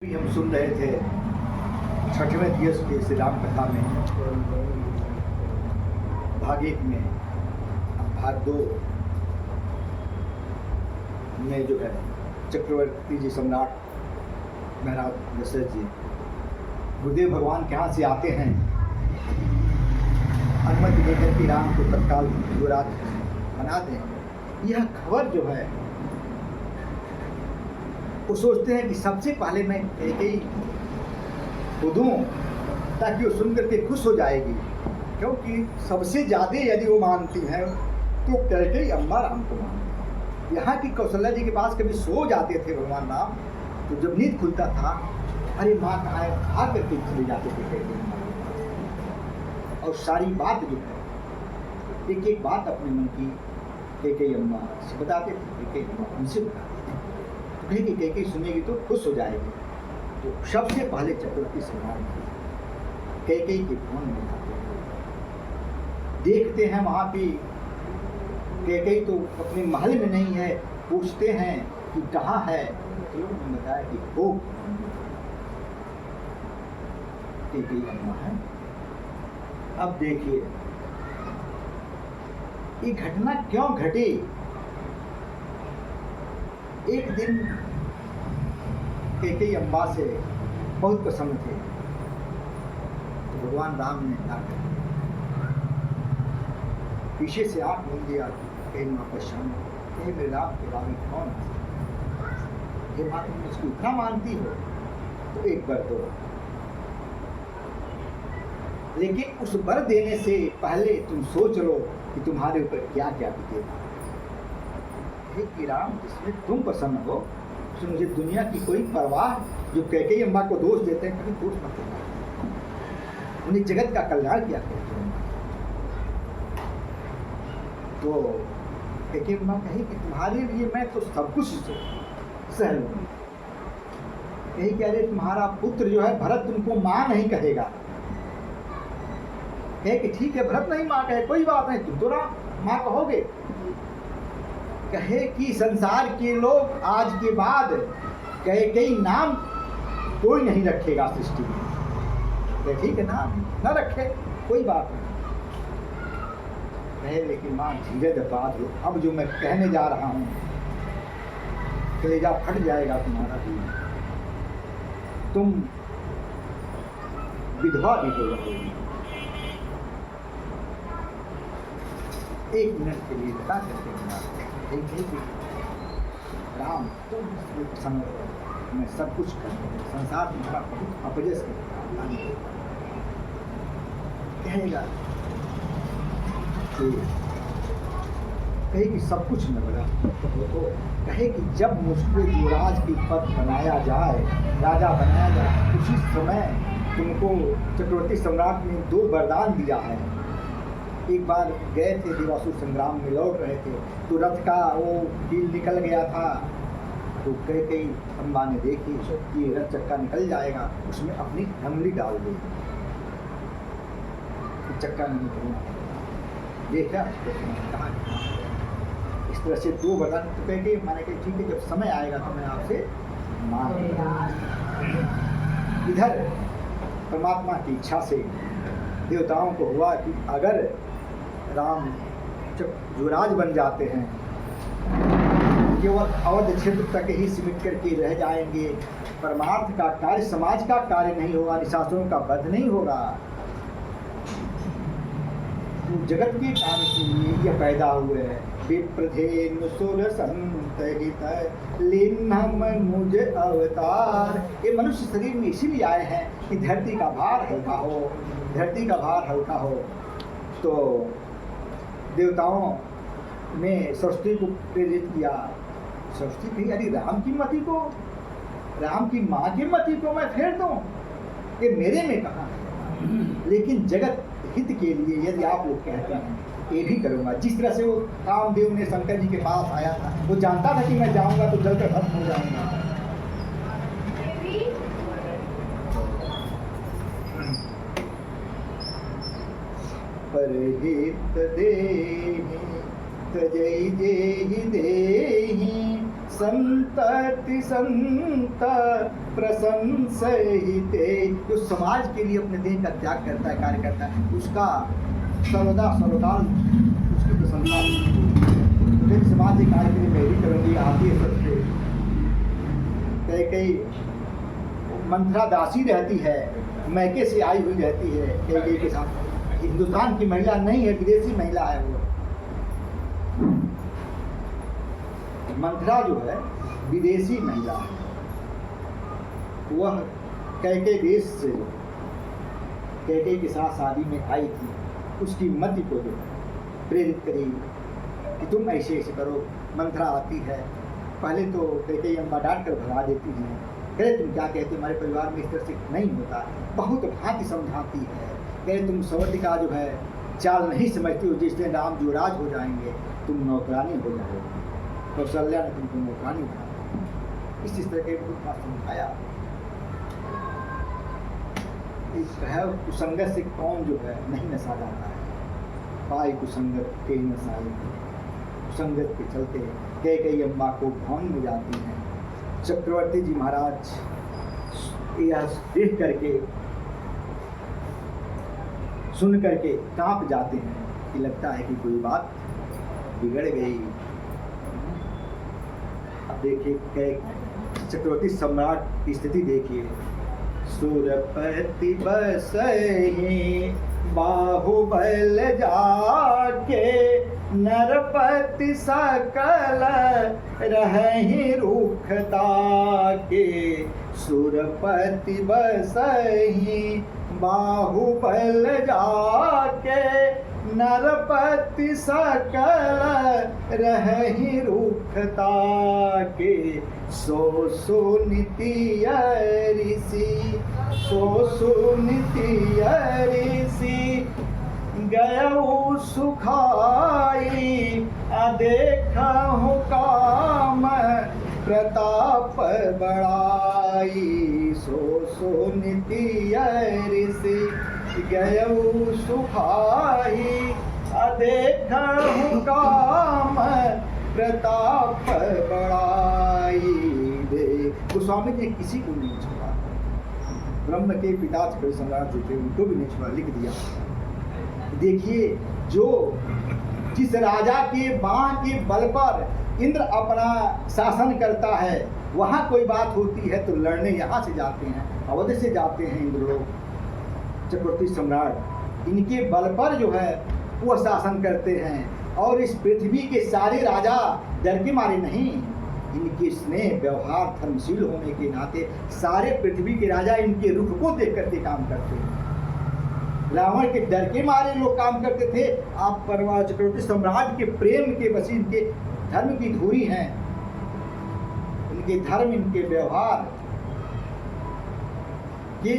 भी हम सुन रहे थे 6वें दिवस के श्री राम कथा में भाग 1 में भाग 2 में जो है चक्रवर्ती जी सम्राट महाराज दशरथ जी गुरुदेव भगवान के यहाँ से आते हैं, अनुमति लेकर कि राम को तत्काल युवराज बना दें। यह खबर जो है वो सोचते हैं कि सबसे पहले मैं कैकेयी को दूँ ताकि वो सुन करके खुश हो जाएगी, क्योंकि सबसे ज़्यादा यदि वो मानती है तो कैकेयी अम्मा राम को मानती। यहाँ की कौशल्या जी के पास कभी सो जाते थे भगवान राम, तो जब नींद खुलता था अरे माँ कहाँ है, खा करके चले जाते थे कैकेयी अम्मा। और सारी बात जो है एक एक बात अपने मन की कैकेयी अम्मा से बताते थे, कैकेयी अम्मा उनसे बताते थे। कहीं कैकेयी सुनेगी तो खुश हो जाएगी। तो सबसे पहले चक्रवर्ती सम्राट कैकेयी के भवन में जाते हैं, देखते हैं वहाँ पे कैकेयी तो अपने महल में नहीं है, पूछते हैं कि कहाँ है, तो लोगों ने बताया कि वो कैकेयी अम्मा है। अब देखिए ये घटना क्यों घटी। एक दिन कैकेयी अम्बा से बहुत प्रसन्न थे, तो भगवान राम ने जाकर पीछे से आँख मूंद दिया, कहीं माँ परेशान, कहीं मेरे राम के बारे में कौन है, ये माँ तुम मुझको इतना मानती हो तो एक वर दो, लेकिन उस वर देने से पहले तुम सोच लो कि तुम्हारे ऊपर क्या क्या बीतेगा। कि राम जिसमें तुम प्रसन्न हो उसमें मुझे दुनिया की कोई परवाह, जो कैकेयी अम्बा को दोष देते हैं कभी दोष मत देना, उन्हें जगत का कल्याण किया करते हैं। तो कैकेयी अम्बा कही कि तुम्हारे लिए मैं तो सब कुछ सह लूंगी। कही कह रहे तुम्हारा पुत्र जो है भरत तुमको माँ नहीं कहेगा। कहे कि ठीक है भरत नहीं माँ कहे, कोई बात नहीं, तुम तो माँ कहोगे। कहे कि संसार के लोग आज के बाद कैकेयी नाम कोई नहीं रखेगा सृष्टि में। ठीक है नाम न रखे कोई बात नहीं। कहे लेकिन माँ धीरज बात हो, अब जो मैं कहने जा रहा हूँ कलेजा फट जाएगा तुम्हारा भी, तुम विधवा भी हो जाओगी। एक मिनट के लिए बता करके राम तुम प्रसन्न हो, मैं सब कुछ कर संसार तुम्हारा बहुत अपजस कहेगा कहे कि सब कुछ मैं बता, तो कहे कि जब मुझको युवराज की पद बनाया जाए, राजा बनाया जाए, उसी समय तुमको चक्रवर्ती सम्राट ने 2 वरदान दिया है। एक बार गए थे देवासुर संग्राम में, लौट रहे थे तो रथ का वो कील निकल गया था, तो कैकेयी अम्बा ने देखी कि रथ चक्का निकल जाएगा, उसमें अपनी अंगुली डाल दी, चक्का नहीं निकलना। देखा कहा इस तरह से 2 वरदान, तो कैकेयी माने कि ठीक है जब समय आएगा तो मैं आपसे मांग। इधर परमात्मा की इच्छा से देवताओं को हुआ कि अगर राम युवराज बन जाते हैं, केवल अवध क्षेत्र तक ही सिमट करके रह जाएंगे, परमार्थ का कार्य, समाज का कार्य नहीं होगा, निशासनों का वध नहीं होगा, तो जगत के कार्य के लिए ये पैदा हुए हैं। विप्रधेनु सुर संत हित लिन्हम मुझे अवतार, ये मनुष्य शरीर में इसीलिए आए हैं कि धरती का भार हल्का हो, धरती का भार हल्का हो। तो देवताओं ने सरस्वती को प्रेरित किया, सरस्वती कही अरे राम की मति को, राम की माँ की मति को मैं फेर दूँ, ये मेरे में कहाँ है, लेकिन जगत हित के लिए यदि आप लोग कहते हैं ये भी करूँगा। जिस तरह से वो कामदेव ने शंकर जी के पास आया था, वो जानता था कि मैं जाऊँगा तो जलकर खत्म हो जाऊँगा। परहित देहि तजई जेहि देहि संतति संत प्रशंसहिते, जो समाज के लिए अपने देह का त्याग करता है, कार्य करता है, उसका सर्वदा सर्वकाल उसकी प्रशंसा होती है। समाज के कार्य के लिए मैं भी करूँगी, आप ही सबसे। कई मंथरा दासी रहती है, मैके से आई हुई रहती है कई के साथ। हिंदुस्तान की महिला नहीं है, विदेशी महिला है वो। मंथरा जो है विदेशी महिला है, वह कैके देश से कैके के साथ शादी में आई थी। उसकी मति को जो प्रेरित करी कि तुम ऐसे ऐसे करो। मंथरा आती है, पहले तो कैके अम्बा डांट कर भगा देती हैं, कहे तुम क्या कहते, हमारे परिवार में इस तरह से नहीं होता। बहुत भांति समझाती है, कहे तुम सवती का जो है चाल नहीं समझती हो, जिस दिन राम युवराज हो जाएंगे तुम नौकरानी हो जाओगे। कौशल्या ने तुमको नौकरानी बनाया। इस तरह के बहुत बात समझाया। कुसंगत से कौन जो है नहीं नशा जाता है, पाई कुसंगत कई नशाई। कुसंगत के चलते कई अम्मा को भवन में जाती हैं। चक्रवर्ती जी महाराज यह देख करके सुन करके कांप जाते हैं कि लगता है कि कोई बात बिगड़ गई। अब देखिए चक्रवर्ती सम्राट की स्थिति देखिए। सुरपति बसहि बाहुबल जाके, नरपति सकल रहहि रूखता के। सुरपति बसहि बाहुबल जाके, नरपति सकल रहहि रूखता के। सो सुनीति ऋषि, सो सुनीति ऋषि, गयऊ सुखाई देखहु काम प्रताप बड़ाई। सो सुनीति ऋषि, गयऊ सुखाई देखहु काम प्रताप बड़ाई। दे गोस्वामी ने किसी को नहीं छोड़ा, ब्रह्म के पिता चक्र सम्राट जो थे उनको भी नहीं छोड़ा, लिख दिया। देखिए जो जिस राजा के बाण के बल पर इंद्र अपना शासन करता है, वहाँ कोई बात होती है तो लड़ने यहाँ से जाते हैं, अवध से जाते हैं इंद्र लोग। चक्रवर्ती सम्राट इनके बल पर जो है वो शासन करते हैं। और इस पृथ्वी के सारे राजा डर के मारे नहीं, इनके स्नेह व्यवहार धर्मशील होने के नाते सारे पृथ्वी के राजा इनके रुख को देख करके काम करते हैं। रावण के डर के मारे लोग काम करते थे, आप परवा चक्रवर्ती सम्राट के प्रेम के वश इनके धर्म की धुरी हैं। इनके धर्म, इनके व्यवहार के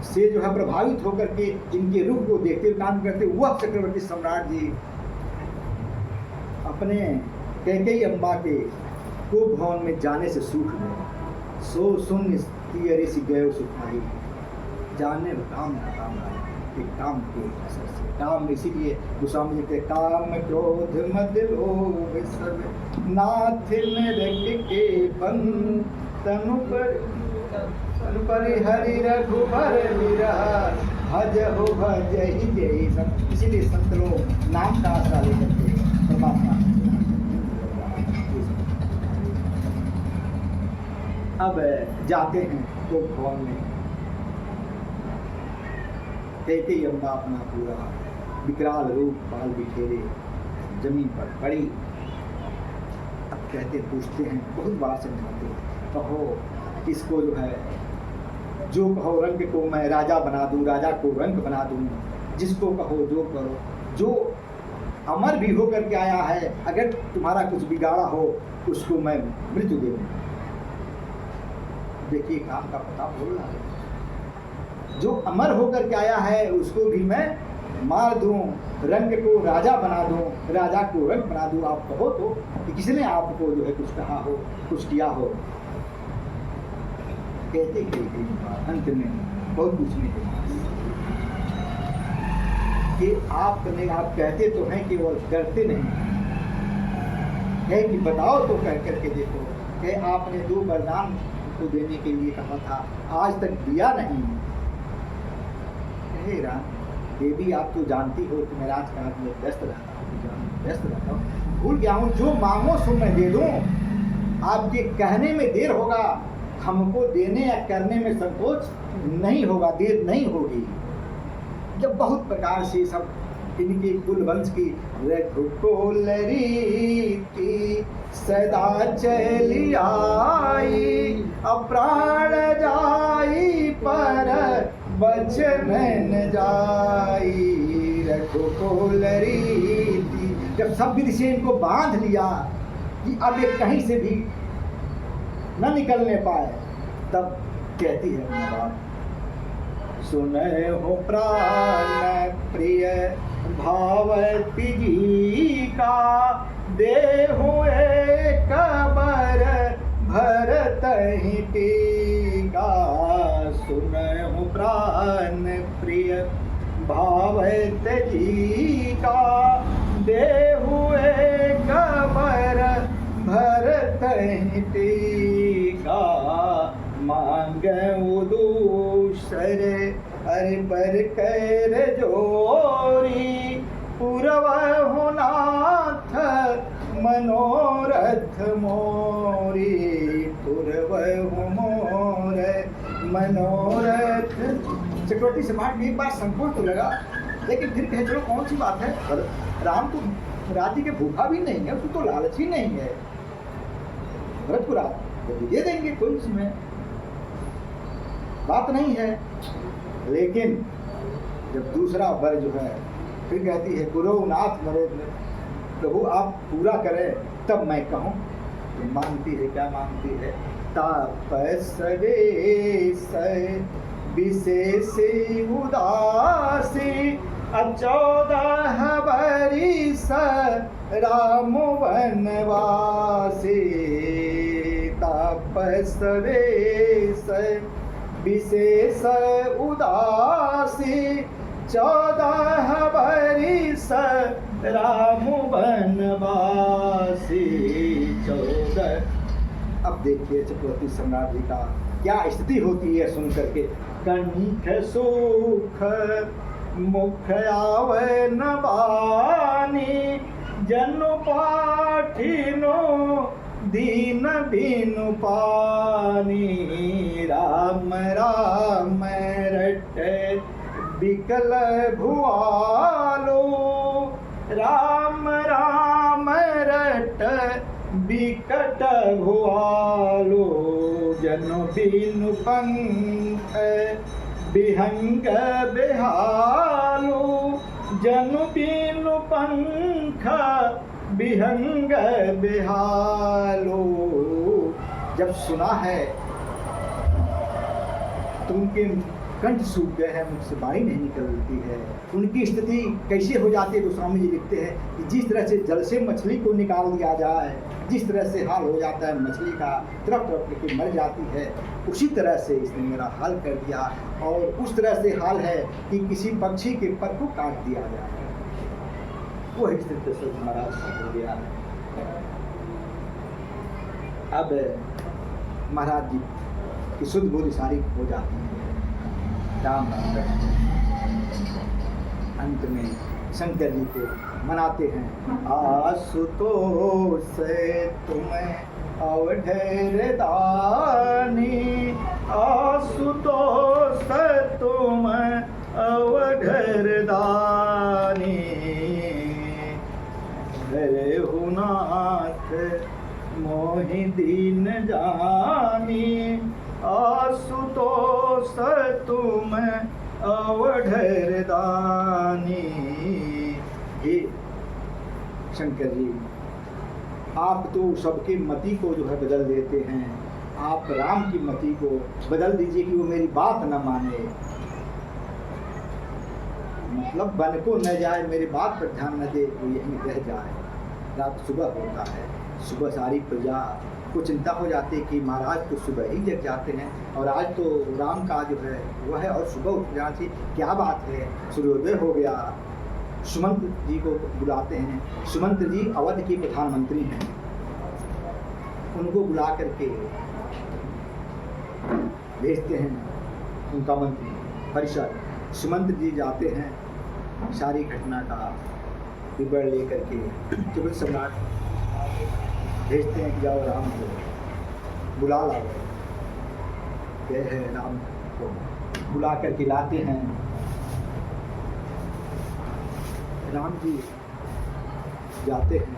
से जो है प्रभावित होकर के इनके रूप को देखते हुए काम करते। वह चक्रवर्ती सम्राट जी अपने कैकेयी अम्बा के को भवन में जाने से सूख गए। सो सुन ऋषि गए सुखाई, जाने काम आए काम के असर से। काम इसीलिए गोस्वामी जी काम क्रोध मद लोभ सब नाथ नरक के बन, तनु पर हरि रघुबर विरह भज हो भज ही जय सब। इसीलिए संत लोग नाम का आसरा लेकर के परमात्मा। अब जाते हैं तो भवन में कैकेयी अम्बा अपना पूरा विकराल रूप बाल बिखेरे जमीन पर पड़ी। अब कहते पूछते हैं, बहुत बार समझाते, कहो इसको जो है जो कहो रंग को मैं राजा बना दूं, राजा को रंग बना दूं, जिसको कहो जो करो, जो अमर भी होकर के आया है, अगर तुम्हारा कुछ बिगाड़ा हो उसको मैं मृत्यु दे दूं। देखिए काम का पता बोल रहा है, जो अमर होकर के आया है उसको भी मैं मार दूं, रंग को राजा बना दूं, राजा को रंग बना दूं। आप कहो तो कि किसने आपको जो है कुछ कहा हो, कुछ किया हो। कहते अंत में बहुत पूछने के बाद कि आप कहते तो हैं कि वो करते नहीं, कहे कि बताओ तो कह करके देखो। कहे आपने 2 वरदान आपको देने के लिए कहा था, आज तक दिया नहीं। कहे राम, देवी आप तो जानती हो कि मैं राजकाज में व्यस्त रहता हूँ, भूल गया हूँ, जो मांगो सो मैं दे दूँ। आपके कहने में देर होगा, हमको देने या करने में संकोच नहीं होगा, देर नहीं होगी। जब बहुत प्रकार से सब इनकी कुलवंश की रघुकुल रीति सदा चली आई, अप्राण जाई पर बचन न जाई। रघुकुल रीति, जब सब विधि से इनको बांध लिया कि अब ये कहीं से भी न निकलने पाए, तब कहती है बात, सुने हो प्राण प्रिय भावती जी का, देहु एक बर भरत ही टीका। सुने हो प्राण प्रिय भावत जी का, देहु एक बर भरत ही टीका। मांगू दूसर अरे पर कर जोरी, पूरव हो नाथ मनोरथ मोरी। पूरव हो मोर मनोरथ। चक्रवर्ती सम्राट एक बार संकोच तो लगा, लेकिन फिर कहे चलो कौन सी बात है, राम तो राज्य के भूखा भी नहीं है, उसको तो लालच ही नहीं है, भरत को राज्य दे देंगे, कोई इसमें बात नहीं है। लेकिन जब दूसरा वर जो है, फिर कहती है गुरुनाथ मरे, प्रभु आप पूरा करें तब मैं कहूँ। तो मांगती है, क्या मांगती है, तापसवे विशेष उदासी, 14 बरिस राम वनवासी। तापसवे विशेष उदासी, 14 बरिस राम वनवासी। 14। अब देखिए चक्रवर्ती सम्राट जी का क्या स्थिति होती है सुन करके। कंठ सुख मुख आवे न बानी, जनु पाठिनो दीन बिनु पानी। राम राम रटे बिकल भुआलो, राम राम रट बिकट भुआलो। जनु बिनु पंख बिहंग बेहालो, जनु बिनु पंख बिहंग बेहालो। जब सुना है तुमके कंठ सूख गए हैं, मुझसे वाणी नहीं निकलती है, उनकी स्थिति कैसे हो जाती है। गोस्वामी जी लिखते हैं कि जिस तरह से जल से मछली को निकाल दिया जाए, जिस तरह से हाल हो जाता है मछली का, तरफ तरफ लेके मर जाती है, उसी तरह से इसने मेरा हाल कर दिया। और उस तरह से हाल है कि किसी पक्षी के पर को काट दिया जाए, वो स्थिति से महाराज हो गया। अब महाराज जी की शुद्ध बोली सारी हो जाती है। राम अंत में शंकर जी को मनाते हैं, आशुतोष तुम्हें अवढेर दानी, आशुतोष तुम अवढेर दानी। हरे हुनाथ मोहि दीन जानी, आशुतोष तुम अवढेर दानी। हे शंकर जी, आप तो सबके मति को जो है बदल देते हैं, आप राम की मति को बदल दीजिए कि वो मेरी बात न माने, मतलब बन को न जाए, मेरी बात पर ध्यान न दे, वो यहीं रह जाए। रात सुबह होता है, सुबह सारी प्रजा को चिंता हो जाती है कि महाराज तो सुबह ही जग जाते हैं और आज तो राम का जो है वो है, और सुबह उठ जाना चाहिए, क्या बात है, सूर्योदय हो गया। सुमंत जी को बुलाते हैं, सुमंत जी अवध के प्रधानमंत्री हैं, उनको बुला करके भेजते हैं उनका मंत्री परिषद, सुमंत्र जी जाते हैं, सारी घटना का विवरण लेकर के त्रिभुवन सम्राट भेजते हैं कि जाओ राम को बुला लाओ। गए हैं, राम को बुला करके लाते हैं। राम जी जाते हैं,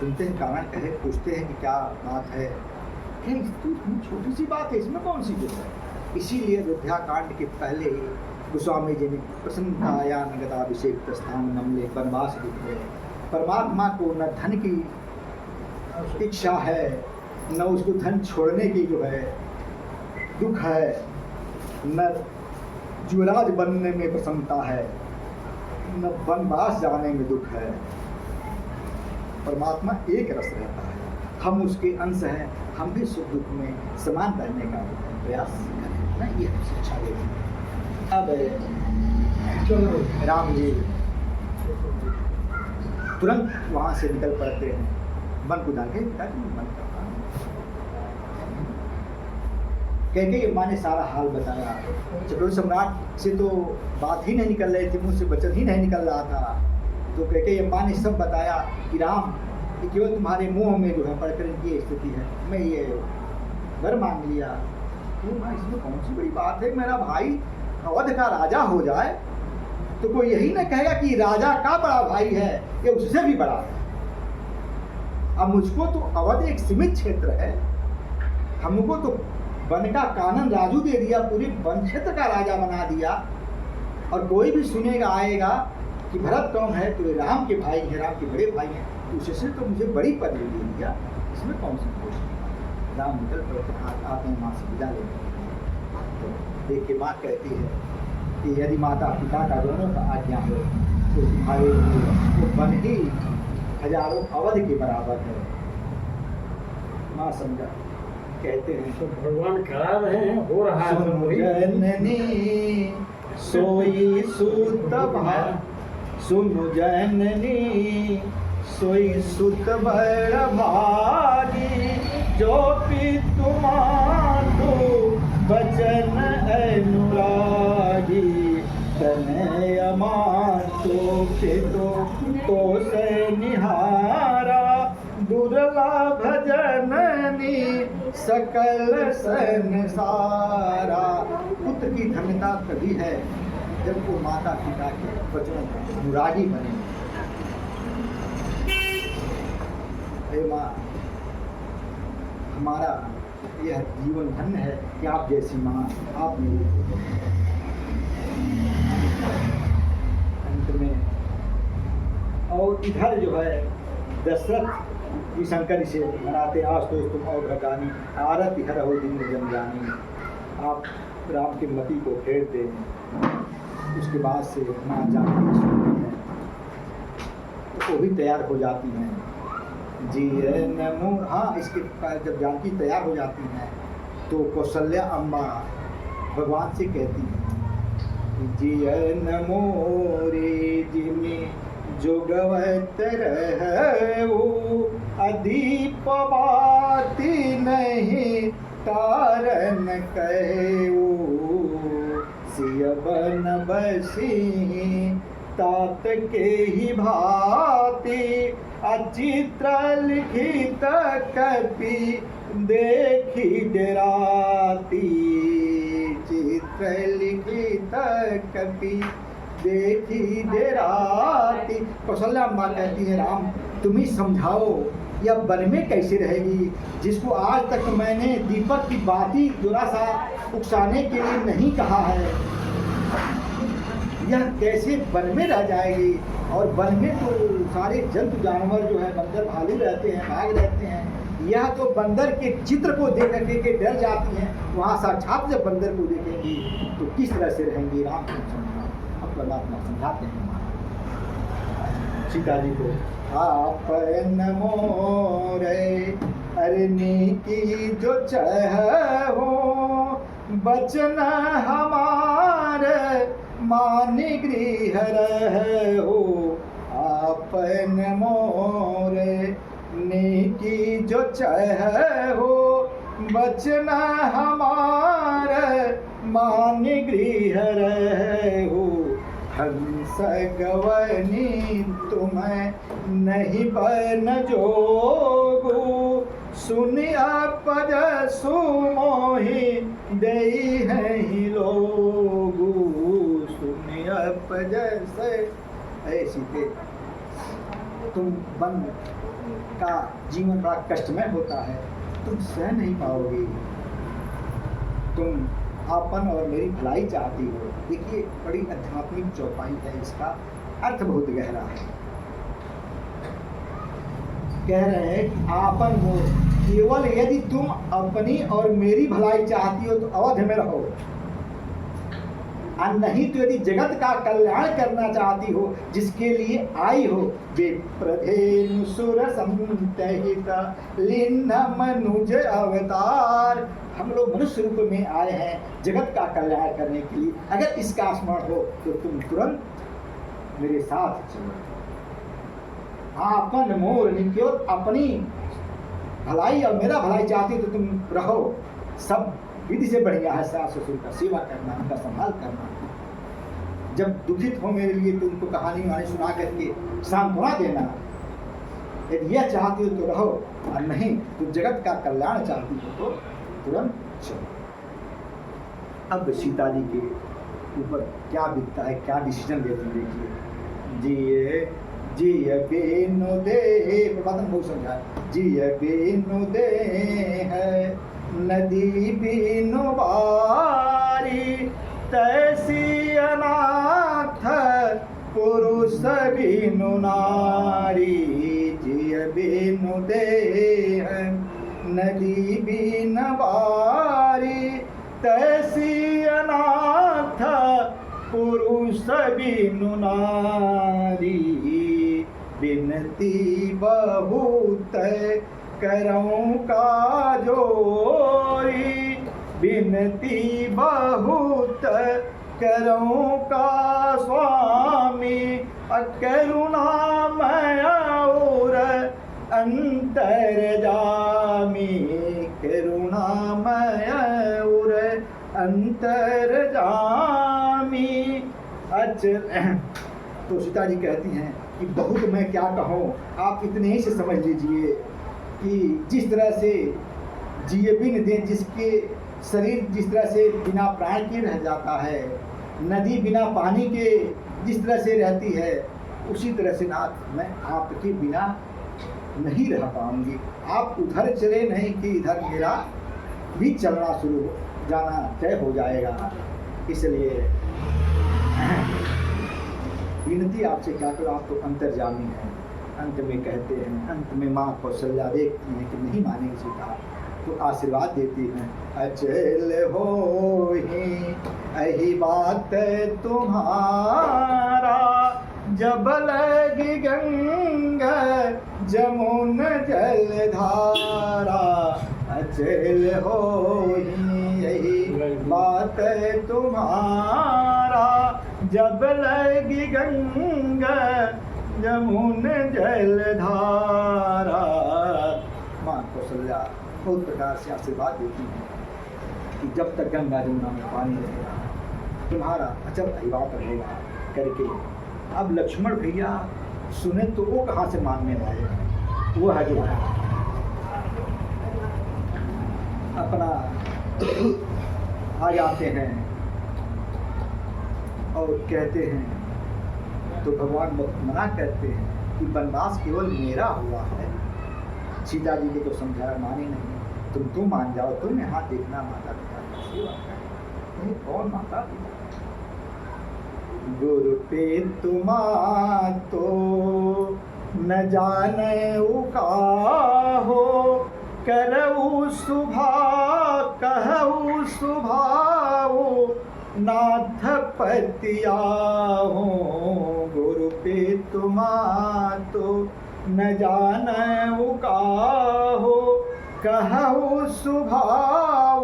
सुनते हैं, कारण कहे, पूछते हैं कि क्या बात है। छोटी सी बात है, इसमें कौन सी बात है। इसीलिए अयोध्या कांड के पहले ही गोस्वामी जी ने प्रसन्नताया नगदाभिषेक प्रस्थान नमले वनवास लिख गए। परमात्मा को न धन की इच्छा है, न उसको धन छोड़ने की जो है दुख है, न युवराज बनने में प्रसन्नता है, न वनवास जाने में दुख है। परमात्मा एक रस रहता है, हम उसके अंश हैं, हम भी सुख दुख में समान रहने का प्रयास करें ना, ये शिक्षा देते हैं। अब राम जी तुरंत वहाँ से निकल पड़ते हैं, मन को डाल के मन करता है। कैकेयी अम्मा ने सारा हाल बताया। चतुर सम्राट से तो बात ही नहीं निकल रही थी, मुँह से वचन ही नहीं निकल रहा था। तो कैकेयी अम्मा ने सब बताया कि राम, कि केवल तुम्हारे मुंह में जो है पढ़कर इनकी स्थिति है, मैं ये वर मांग लिया। तो भाई इसमें कौन सी बड़ी बात है, मेरा भाई अवध का राजा हो जाए तो कोई यही ना कहेगा कि राजा का बड़ा भाई है, ये उससे भी बड़ा है। अब मुझको तो अवध एक सीमित क्षेत्र है, हमको तो वन का कानन राजू दे दिया, पूरे वन क्षेत्र का राजा बना दिया, और कोई भी सुनेगा आएगा कि भरत कौन है, तो राम के भाई हैं, राम के बड़े भाई हैं, तो उससे तो मुझे बड़ी पदवी दे दिया, इसमें कौन सी कोई। राम निकल पड़ते आते हैं, माँ से विदा लेते हैं। तो देख के माँ कहती है कि यदि माता पिता का दोनों का आज्ञा हो तो तुम्हारे लिए वो वन ही हजारों अवध के बराबर है। माँ समझा, कहते हैं तो भगवान करा रहे हैं, हो रहा है। जननी सोई सुत सुनु जननी सोई सुत बड़ भागी, जो पितु मातु बचन अनुरागी, तनय मातु पितु तो से निहारा, दुर्लभ जननी सकल संसारा। पुत्र की धन्यता तभी है जब वो माता पिता के वचनों का अनुरागी बने। हे माँ, हमारा यह जीवन धन्य है कि आप जैसी माँ आप मेरी। अंत में और इधर जो है दशरथ की शंकर से मनाते, आज तो तुम और घटानी आरत हर हो दिन जम जानी। आप राम की मति को फेर दें। उसके बाद से माँ जानकी सुनती हैं तो वो भी तैयार हो जाती हैं। जी नमो, हाँ, इसके जब जानकी तैयार हो जाती हैं तो कौशल्या अम्मा भगवान से कहती हैं, जी नमो रे जिमी जोगवत रहू, अदीप बाती नहीं तारन कहू, सियबन बसी तात के ही भांति, अचित्र लिखित कपि देखी डराती, चित्र लिखित कपि देखी डराती। कौशल्या अम्मा कहती है, राम तुम ही समझाओ यह वन में कैसे रहेगी, जिसको आज तक मैंने दीपक की बाती थोड़ा सा उकसाने के लिए नहीं कहा है, यह कैसे वन में रह जाएगी। और वन में तो सारे जंतु जानवर जो है बंदर भालू रहते हैं, भाग रहते हैं, यह तो बंदर के चित्र को देख के डर जाती हैं, वहाँ साक्षात जब बंदर को देखेंगी तो किस तरह से रहेंगी। राम को समझा, अब परमात्मा समझाते हैं सीता जी को, आप मोरे अरनी की जो चाह हो, बचन हमारे मानि गृह रहो, आपन मोरे की जो चह हो बचन हमारे मान गृह रहे हो हंस गवनी तुम्हें नहीं बन जोगु सुन अपज सुमोहि दई है ही लोगु सुन अपज से ऐसी के तुम बन का जीवन बड़ा कष्टमय होता है, तुम सह नहीं पाओगे, तुम आपन और मेरी भलाई चाहती हो। देखिए बड़ी आध्यात्मिक चौपाई है, इसका अर्थ बहुत गहरा है। कह रहे हैं कि आपन हो, केवल यदि तुम अपनी और मेरी भलाई चाहती हो तो अवध में रहो, और नहीं तो यदि जगत का कल्याण करना चाहती हो जिसके लिए आई हो विप्रधेनु सुर संतहित लिन्न मनुज अवतार। हम लोग मनुष्य रूप में आए हैं जगत का कल्याण करने के लिए। अगर इसका स्मरण हो तो तुम तुरंत मेरे साथ चलो। आपन मोर केवल अपनी भलाई और मेरा भलाई चाहती तो तुम रहो। सब विधि से बढ़िया है सास ससुर का सेवा करना, उनका संभाल करना। जब दुखित हो मेरे लिए तो उनको कहानी वहानी सुना करके सांत्वना देना। यदि यह चाहती हो तो रहो, और नहीं तो जगत का कल्याण चाहती हो तो तुरंत चलो। अब सीता जी के ऊपर क्या बीतता है, क्या डिसीजन लेती है। देखिए जिय बेनु दे, प्रभातन बहुत समझा, जिय बेनु दे है नदी बिनु बारी तैसी अनाथ पुरुष बिनु नारी। जिय बिनु देह नदी बिन बारी तैसी अनाथ पुरुष बिनु नारी। बिनती बहुत करऊं का जोरी, बिनती बहुत करऊं का स्वामी। करुणामय और अंतरजामी, करुणामय और अंतरजामी। अच्छा तो सीता जी कहती हैं कि बहुत मैं क्या कहूँ, आप इतने ही से समझ लीजिए कि जिस तरह से जिए बिन दे, जिसके शरीर जिस तरह से बिना प्राण के रह जाता है, नदी बिना पानी के जिस तरह से रहती है, उसी तरह से नाथ मैं आपके बिना नहीं रह पाऊंगी। आप उधर चले नहीं कि इधर मेरा भी चलना शुरू जाना तय हो जाएगा। इसलिए विनती आपसे क्या करो, आप तो अंतर्जामी हैं। अंत में कहते हैं, अंत में माँ कौशल्या देखती हैं कि नहीं मानेगी सीता तो आशीर्वाद देती हैं। अचल हो ही अही बात तुम्हारा, जब लगी गंगा जमुन जलधारा। अचल हो ही यही बात तुम्हारा, जब लगी गंगा जमुन जलधारा। माँ कौशल्या बहुत प्रकार से आशीर्वाद देती हैं कि जब तक गंगा जमुना में पानी रहेगा तुम्हारा अचल अहिवात रहेगा करके। अब लक्ष्मण भैया सुने तो वो कहाँ से मानने वाले, वो है जो है अपना आ जाते हैं और कहते हैं। तो भगवान मना करते हैं कि वनवास केवल मेरा हुआ है। सीता जी ने तो समझाया, माने नहीं, तुम मान जाओ, तुम यहाँ देखना माता पिता की सेवा कर। कौन माता पिता? गुरु पे तुमा तो न जाने उकाहो, करऊ सुभा कहू सुभाओ नाथ पतिया हो। गुरु पे तुमा तो न जाने उकाहो, कहू सुभाव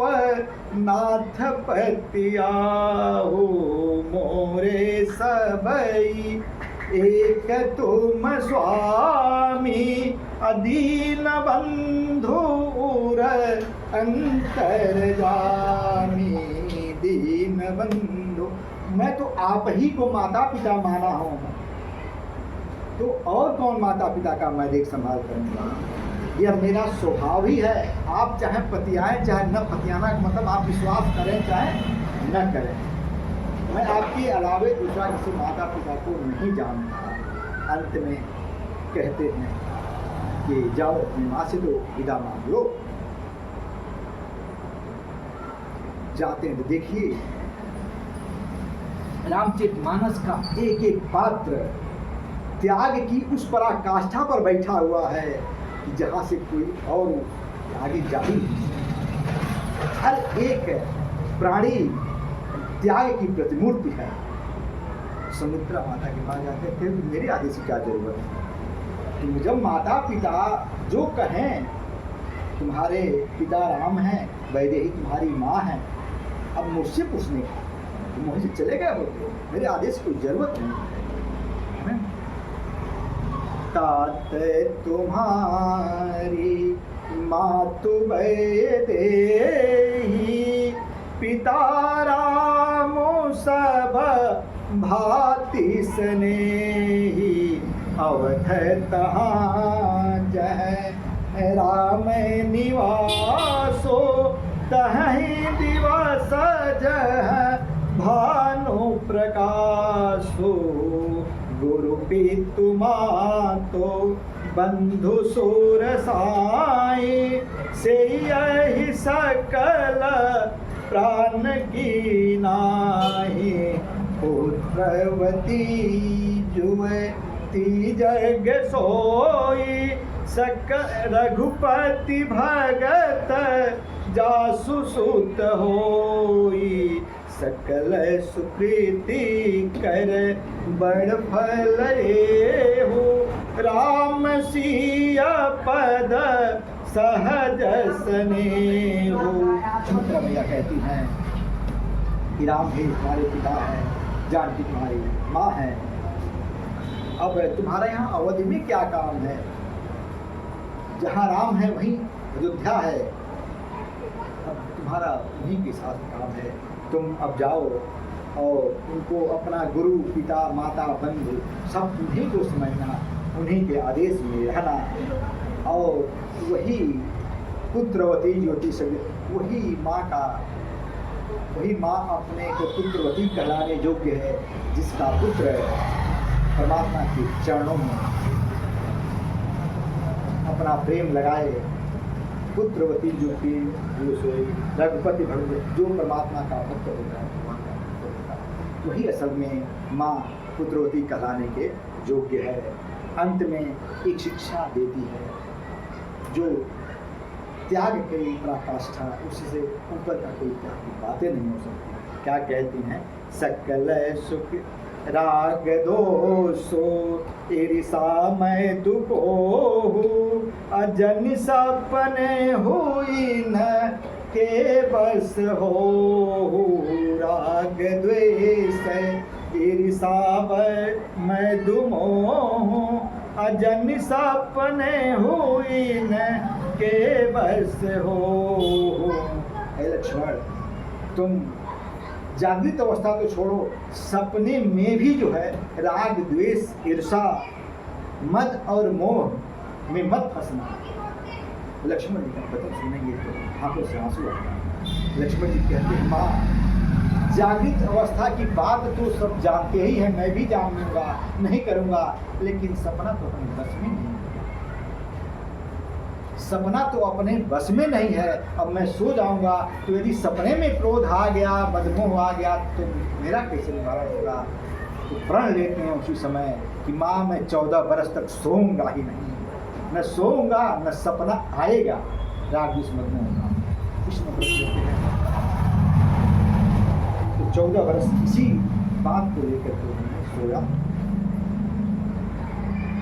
नाथ पतिया हो। मोरे सबई एक तुम स्वामी, अदीन बंधुर अंतर जामी। दीन बंधु, मैं तो आप ही को माता पिता माना हूँ, तो और कौन माता पिता का मैं देख संभाल करूँगा। यह मेरा स्वभाव ही है। आप चाहे पतियाएं चाहे न पतियाना, मतलब आप विश्वास करें चाहे न करें, मैं आपके अलावे दूसरा किसी माता पिता को नहीं जानता। अंत में कहते हैं कि जाओ अपनी माँ से तो विदा मांग लो। जाते हैं तो देखिए रामचरितमानस का एक एक पात्र त्याग की उस पराकाष्ठा पर बैठा हुआ है कि जहाँ से कोई और आगे जा ही नहीं सकता। हर एक प्राणी त्याग की प्रतिमूर्ति है। सुमित्रा माता के पास जाते थे, मेरे आदेश की क्या जरूरत है। तुम जब माता पिता जो कहें, तुम्हारे पिता राम हैं, वैदेही तुम्हारी माँ है, अब मुझसे पूछने तुम वहीं से चले गए होते, मेरे आदेश की कोई जरूरत नहीं है। तात तुम्हारी मातु वैदेही, पिता रामो सब भाति स्नेही। अवध तहाँ जह राम निवासो, तहीं दिवस जह भानु प्रकाशो। गुरु पितु मातो बंधु सुर साई, से यही सकल प्राण की नाहि। पुत्रवती जुवती जग सोई, सक रघुपति भगत जासु सुत होई। सकल सुकृति कर बड़ फल हो, राम सिया पद सहज स्नेहो। सुमित्रा मैया कहती हैं कि राम ही तुम्हारे पिता है, जानकी तुम्हारी माँ है। अब तुम्हारे यहाँ अवधि में क्या काम है? जहाँ राम है वहीं अयोध्या है, अब तुम्हारा उन्हीं के साथ काम है। तुम अब जाओ और उनको अपना गुरु पिता माता बंधु सब उन्हीं को समझना, उन्हीं के आदेश में रहना। और वही पुत्रवती ज्योति से वही माँ अपने को पुत्रवती कहलाने योग्य है, जिसका पुत्र परमात्मा के चरणों में अपना प्रेम लगाए। पुत्रवती ज्योति रघुपति भगवत जो परमात्मा का भक्त होता है, वही असल में माँ पुत्रवती कहलाने के योग्य है। अंत में एक शिक्षा देती है, जो त्याग की पराकाष्ठा, उससे ऊपर का कोई त्याग की बातें नहीं हो सकती। क्या कहती हैं? सकल सुख राग दोषो, ईर्षा मैं दुखो, अजन सपने हुई न के बस हो। राग द्वेष ईर्षा मैं दुमोह, अजन सपने हुई न के बस हो। हे लक्ष्मण, तुम जागृत अवस्था तो छोड़ो, सपने में भी जो है राग द्वेष ईर्षा मद और मोह में मत फंसना। लक्ष्मण जी का वचन सुनेंगे तो आंखों से आंसू आता है। लक्ष्मण जी कहते हैं, माँ जागृत अवस्था की बात तो सब जानते ही हैं, मैं भी जानूंगा, नहीं करूंगा, लेकिन सपना तो अपने बस में नहीं है। सपना तो अपने बस में नहीं है। अब मैं सो जाऊंगा तो यदि सपने में क्रोध आ गया, बदमोह आ गया, तो मेरा कैसे निवारण होगा। तो प्रण लेते हैं उसी समय कि माँ मैं 14 बरस तक सोऊंगा ही नहीं, न सोऊंगा न सपना आएगा, राग द्वेष मद मोह होगा। कृष्ण व्रत लेते हैं तो 14 बरस इसी बात को लेकर के उन्होंने सोया।